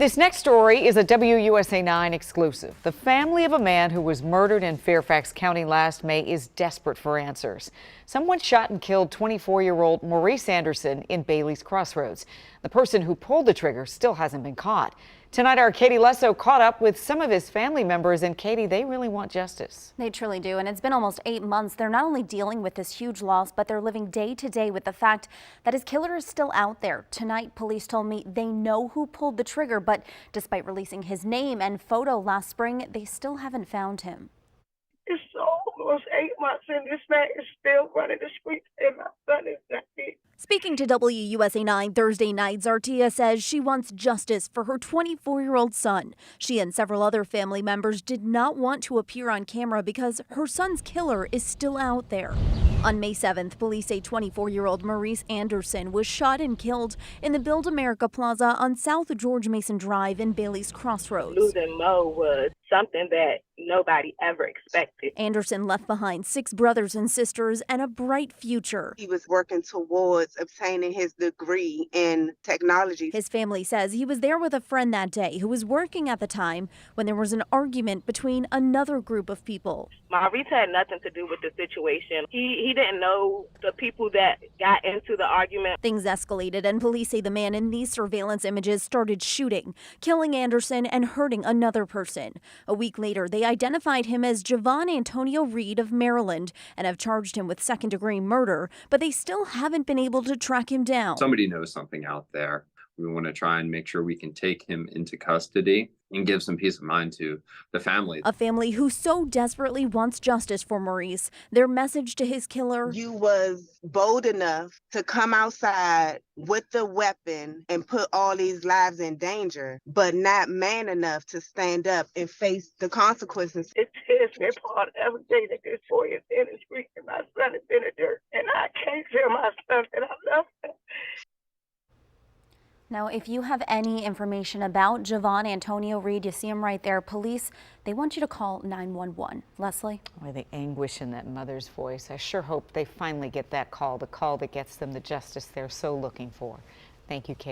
This next story is a WUSA 9 exclusive. The family of a man who was murdered in Fairfax County last May is desperate for answers. Someone shot and killed 24-year-old Maurice Anderson in Bailey's Crossroads. The person who pulled the trigger still hasn't been caught. Tonight, our Katie Lesso caught up with some of his family members, and Katie, they really want justice. They truly do, and it's been almost 8 months. They're not only dealing with this huge loss, but they're living day to day with the fact that his killer is still out there. Tonight, police told me they know who pulled the trigger, but despite releasing his name and photo last spring, they still haven't found him. It's almost 8 months, and this man is still running the streets, and my son is not dead. Speaking to WUSA 9 Thursday night, Zartia says she wants justice for her 24-year-old son. She and several other family members did not want to appear on camera because her son's killer is still out there. On May 7th, police say 24-year-old Maurice Anderson was shot and killed in the Build America Plaza on South George Mason Drive in Bailey's Crossroads. Losing Mo was something that nobody ever expected. Anderson left behind 6 brothers and sisters and a bright future. He was working towards obtaining his degree in technology. His family says he was there with a friend that day who was working at the time when there was an argument between another group of people. Maurice had nothing to do with the situation. He didn't know the people that got into the argument. Things escalated, and police say the man in these surveillance images started shooting, killing Anderson and hurting another person. A week later, they identified him as Javon Antonio Reed of Maryland and have charged him with second-degree murder, but they still haven't been able to track him down. Somebody knows something out there. We want to try and make sure we can take him into custody and give some peace of mind to the family. A family who so desperately wants justice for Maurice. Their message to his killer: You was bold enough to come outside with the weapon and put all these lives in danger, but not man enough to stand up and face the consequences. It tears me apart every day that this boy is in the street and my son is in the dirt. And I can't tell my son that I love him. Now, if you have any information about Javon Antonio Reed, you see him right there. Police, they want you to call 911. Leslie? Boy, the anguish in that mother's voice. I sure hope they finally get that call, the call that gets them the justice they're so looking for. Thank you, Kate.